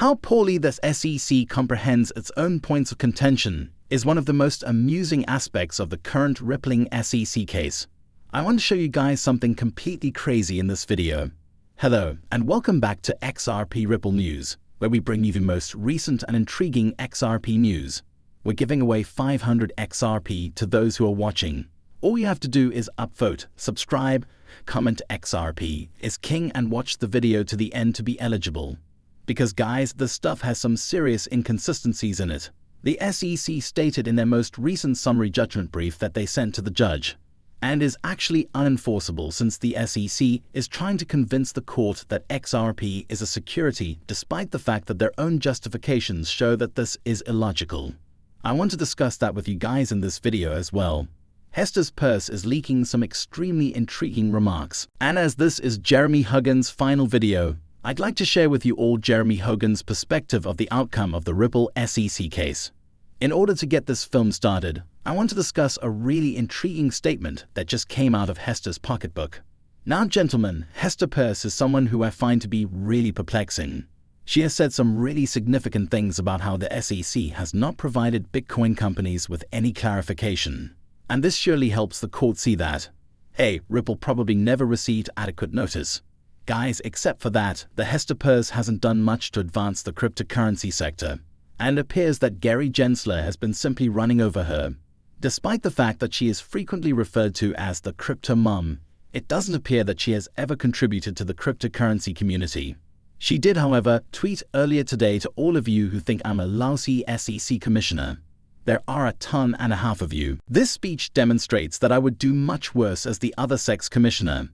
How poorly the SEC comprehends its own points of contention is one of the most amusing aspects of the current rippling SEC case. I want to show you guys something completely crazy in this video. Hello, and welcome back to XRP Ripple News, where we bring you the most recent and intriguing XRP news. We're giving away 500 XRP to those who are watching. All you have to do is upvote, subscribe, comment XRP is king, and watch the video to the end to be eligible. Because guys, this stuff has some serious inconsistencies in it. The SEC stated in their most recent summary judgment brief that they sent to the judge, and is actually unenforceable since the SEC is trying to convince the court that XRP is a security despite the fact that their own justifications show that this is illogical. I want to discuss that with you guys in this video as well. Hester's purse is leaking some extremely intriguing remarks, and as this is Jeremy Hogan's final video, I'd like to share with you all Jeremy Hogan's perspective of the outcome of the Ripple SEC case. In order to get this film started, I want to discuss a really intriguing statement that just came out of Hester's pocketbook. Now gentlemen, Hester Peirce is someone who I find to be really perplexing. She has said some really significant things about how the SEC has not provided Bitcoin companies with any clarification. And this surely helps the court see that, hey, Ripple probably never received adequate notice. Guys, except for that, the Hester Peirce hasn't done much to advance the cryptocurrency sector, and it appears that Gary Gensler has been simply running over her. Despite the fact that she is frequently referred to as the crypto mom, it doesn't appear that she has ever contributed to the cryptocurrency community. She did, however, tweet earlier today to all of you who think I'm a lousy SEC commissioner. There are a ton and a half of you. This speech demonstrates that I would do much worse as the other sex commissioner.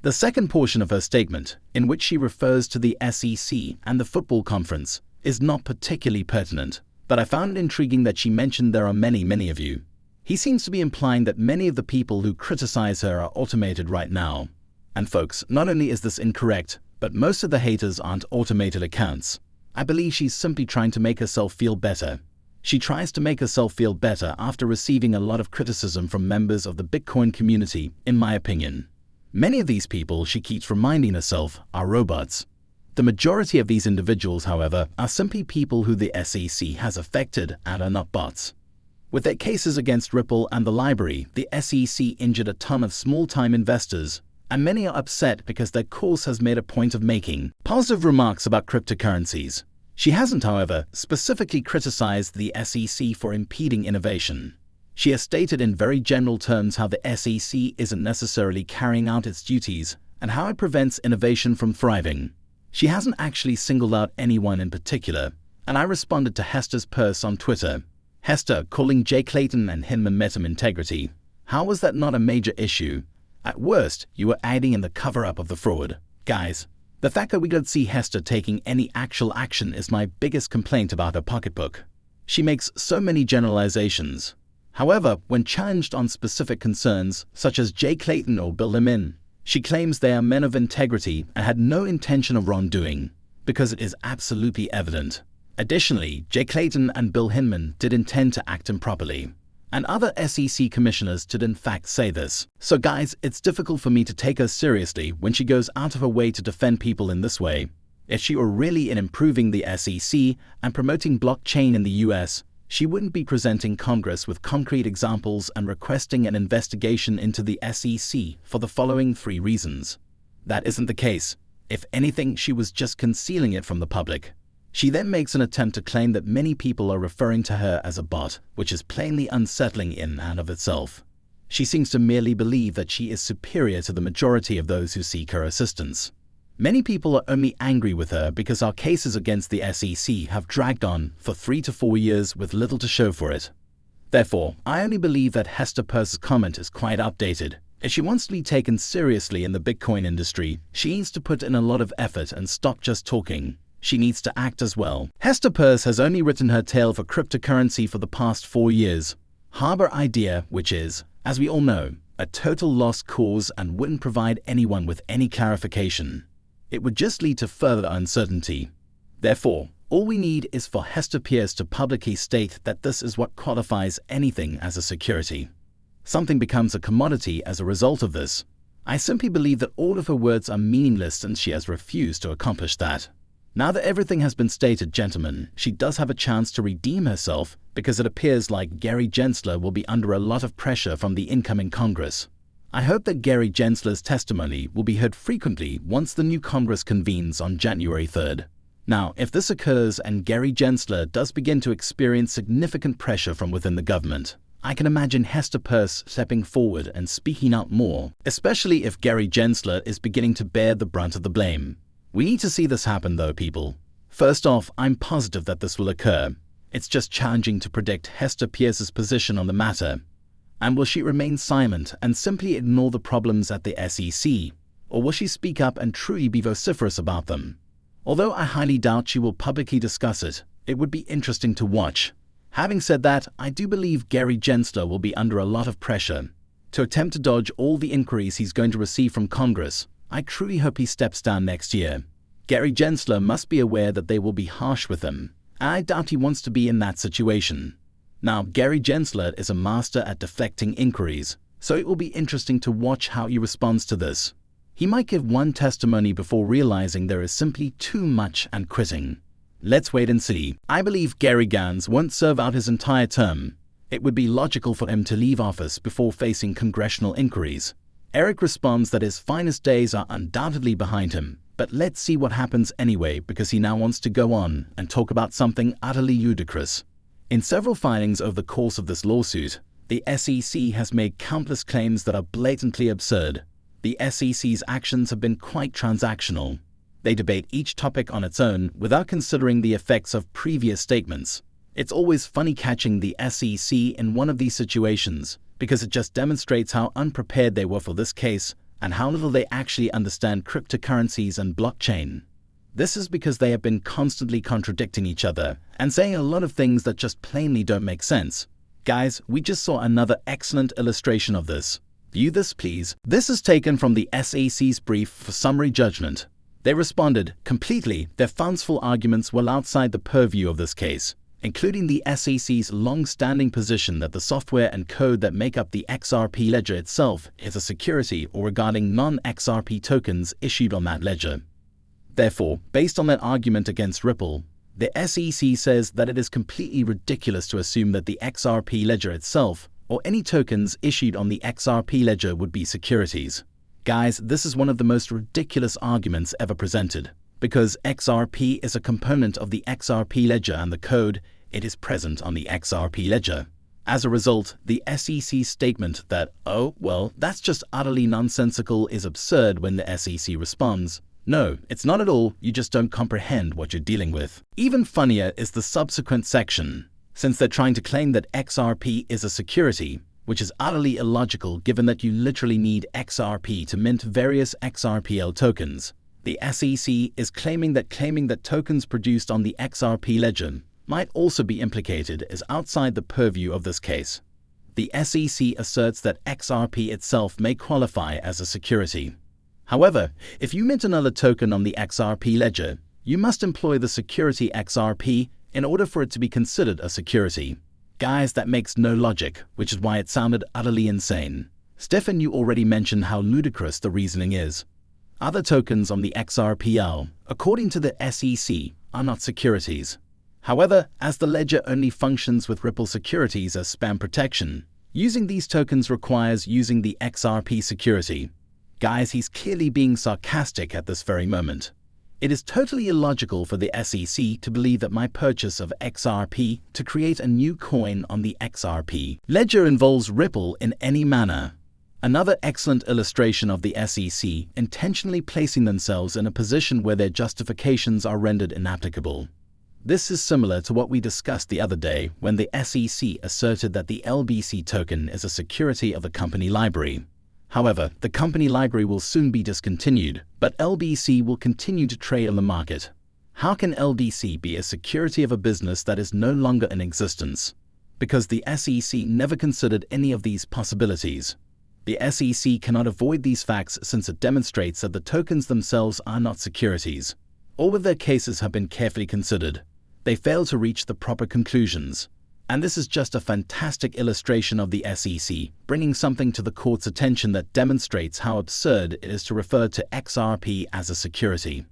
The second portion of her statement, in which she refers to the SEC and the football conference, is not particularly pertinent, but I found it intriguing that she mentioned there are many of you. He seems to be implying that many of the people who criticize her are automated right now. And folks, not only is this incorrect, but most of the haters aren't automated accounts. I believe she's simply trying to make herself feel better. She tries to make herself feel better after receiving a lot of criticism from members of the Bitcoin community, in my opinion. Many of these people, she keeps reminding herself, are robots. The majority of these individuals, however, are simply people who the SEC has affected and are not bots. With their cases against Ripple and the library, the SEC injured a ton of small-time investors, and many are upset because their course has made a point of making positive remarks about cryptocurrencies. She hasn't, however, specifically criticized the SEC for impeding innovation. She has stated in very general terms how the SEC isn't necessarily carrying out its duties and how it prevents innovation from thriving. She hasn't actually singled out anyone in particular, and I responded to Hester's Peirce on Twitter. Hester, calling Jay Clayton and Hinman meta integrity. How was that not a major issue? At worst, you were aiding in the cover-up of the fraud. Guys, the fact that we don't see Hester taking any actual action is my biggest complaint about her pocketbook. She makes so many generalizations. However, when challenged on specific concerns, such as Jay Clayton or Bill Hinman, she claims they are men of integrity and had no intention of wrongdoing, because it is absolutely evident. Additionally, Jay Clayton and Bill Hinman did intend to act improperly, and other SEC commissioners did in fact say this. So guys, it's difficult for me to take her seriously when she goes out of her way to defend people in this way. If she were really in improving the SEC and promoting blockchain in the US, she wouldn't be presenting Congress with concrete examples and requesting an investigation into the SEC for the following 3 reasons. That isn't the case. If anything, she was just concealing it from the public. She then makes an attempt to claim that many people are referring to her as a bot, which is plainly unsettling in and of itself. She seems to merely believe that she is superior to the majority of those who seek her assistance. Many people are only angry with her because our cases against the SEC have dragged on for 3 to 4 years with little to show for it. Therefore, I only believe that Hester Peirce's comment is quite outdated. If she wants to be taken seriously in the Bitcoin industry, she needs to put in a lot of effort and stop just talking. She needs to act as well. Hester Peirce has only written her tale for cryptocurrency for the past 4 years. Harbor idea, which is, as we all know, a total lost cause and wouldn't provide anyone with any clarification. It would just lead to further uncertainty. Therefore, all we need is for Hester Peirce to publicly state that this is what qualifies anything as a security. Something becomes a commodity as a result of this. I simply believe that all of her words are meaningless and she has refused to accomplish that. Now that everything has been stated, gentlemen, she does have a chance to redeem herself because it appears like Gary Gensler will be under a lot of pressure from the incoming Congress. I hope that Gary Gensler's testimony will be heard frequently once the new Congress convenes on January 3rd. Now, if this occurs and Gary Gensler does begin to experience significant pressure from within the government, I can imagine Hester Peirce stepping forward and speaking out more, especially if Gary Gensler is beginning to bear the brunt of the blame. We need to see this happen though, people. First off, I'm positive that this will occur. It's just challenging to predict Hester Peirce's position on the matter. And will she remain silent and simply ignore the problems at the SEC? Or will she speak up and truly be vociferous about them? Although I highly doubt she will publicly discuss it, it would be interesting to watch. Having said that, I do believe Gary Gensler will be under a lot of pressure. To attempt to dodge all the inquiries he's going to receive from Congress, I truly hope he steps down next year. Gary Gensler must be aware that they will be harsh with him, and I doubt he wants to be in that situation. Now, Gary Gensler is a master at deflecting inquiries, so it will be interesting to watch how he responds to this. He might give one testimony before realizing there is simply too much and quitting. Let's wait and see. I believe Gary Gans won't serve out his entire term. It would be logical for him to leave office before facing congressional inquiries. Eric responds that his finest days are undoubtedly behind him, but let's see what happens anyway because he now wants to go on and talk about something utterly ludicrous. In several filings over the course of this lawsuit, the SEC has made countless claims that are blatantly absurd. The SEC's actions have been quite transactional. They debate each topic on its own without considering the effects of previous statements. It's always funny catching the SEC in one of these situations because it just demonstrates how unprepared they were for this case and how little they actually understand cryptocurrencies and blockchain. This is because they have been constantly contradicting each other and saying a lot of things that just plainly don't make sense. Guys, we just saw another excellent illustration of this. View this, please. This is taken from the SEC's brief for summary judgment. They responded completely. Their fanciful arguments were outside the purview of this case, including the SEC's long-standing position that the software and code that make up the XRP ledger itself is a security, or regarding non-XRP tokens issued on that ledger. Therefore, based on that argument against Ripple, the SEC says that it is completely ridiculous to assume that the XRP ledger itself or any tokens issued on the XRP ledger would be securities. Guys, this is one of the most ridiculous arguments ever presented, because XRP is a component of the XRP ledger and the code, it is present on the XRP ledger. As a result, the SEC's statement that, oh, well, that's just utterly nonsensical is absurd when the SEC responds, no, it's not at all, you just don't comprehend what you're dealing with. Even funnier is the subsequent section. Since they're trying to claim that XRP is a security, which is utterly illogical given that you literally need XRP to mint various XRPL tokens, the SEC is claiming that tokens produced on the XRP ledger might also be implicated is outside the purview of this case. The SEC asserts that XRP itself may qualify as a security. However, if you mint another token on the XRP ledger, you must employ the security XRP in order for it to be considered a security. Guys, that makes no logic, which is why it sounded utterly insane. Stefan, you already mentioned how ludicrous the reasoning is. Other tokens on the XRPL, according to the SEC, are not securities. However, as the ledger only functions with Ripple securities as spam protection, using these tokens requires using the XRP security. Guys, he's clearly being sarcastic at this very moment. It is totally illogical for the SEC to believe that my purchase of XRP to create a new coin on the XRP ledger involves Ripple in any manner. Another excellent illustration of the SEC intentionally placing themselves in a position where their justifications are rendered inapplicable. This is similar to what we discussed the other day when the SEC asserted that the LBC token is a security of the company library. However, the company library will soon be discontinued, but LBC will continue to trade on the market. How can LBC be a security of a business that is no longer in existence? Because the SEC never considered any of these possibilities. The SEC cannot avoid these facts since it demonstrates that the tokens themselves are not securities. All of their cases have been carefully considered. They fail to reach the proper conclusions. And this is just a fantastic illustration of the SEC, bringing something to the court's attention that demonstrates how absurd it is to refer to XRP as a security.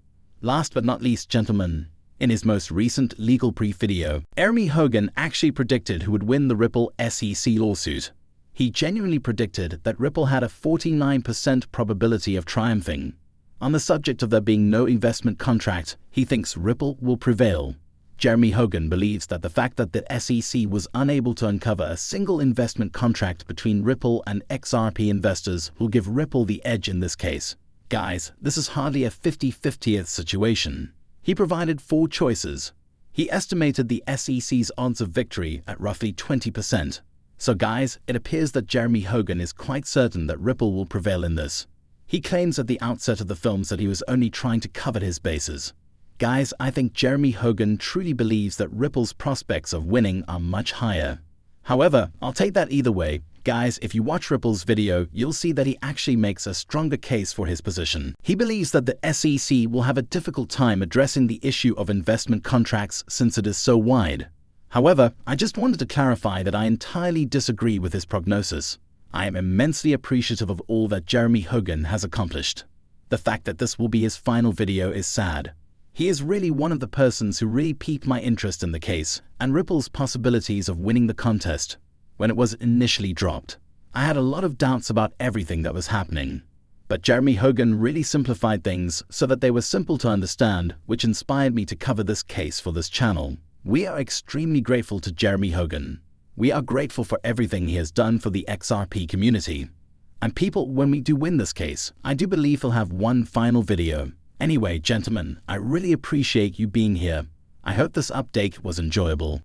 Last but not least, gentlemen, in his most recent legal brief video, Hogan actually predicted who would win the Ripple SEC lawsuit. He genuinely predicted that Ripple had a 49% probability of triumphing. On the subject of there being no investment contract, he thinks Ripple will prevail. Hogan believes that the fact that the SEC was unable to uncover a single investment contract between Ripple and XRP investors will give Ripple the edge in this case. Guys, this is hardly a 50-50th situation. He provided 4 choices. He estimated the SEC's odds of victory at roughly 20%. So guys, it appears that Hogan is quite certain that Ripple will prevail in this. He claims at the outset of the films that he was only trying to cover his bases. Guys, I think Hogan truly believes that Ripple's prospects of winning are much higher. However, I'll take that either way. Guys, if you watch Ripple's video, you'll see that he actually makes a stronger case for his position. He believes that the SEC will have a difficult time addressing the issue of investment contracts since it is so wide. However, I just wanted to clarify that I entirely disagree with his prognosis. I am immensely appreciative of all that Hogan has accomplished. The fact that this will be his final video is sad. He is really one of the persons who really piqued my interest in the case and Ripple's possibilities of winning the contest. When it was initially dropped, I had a lot of doubts about everything that was happening. But Hogan really simplified things so that they were simple to understand, which inspired me to cover this case for this channel. We are extremely grateful to Hogan. We are grateful for everything he has done for the XRP community. And people, when we do win this case, I do believe he'll have one final video. Anyway, gentlemen, I really appreciate you being here. I hope this update was enjoyable.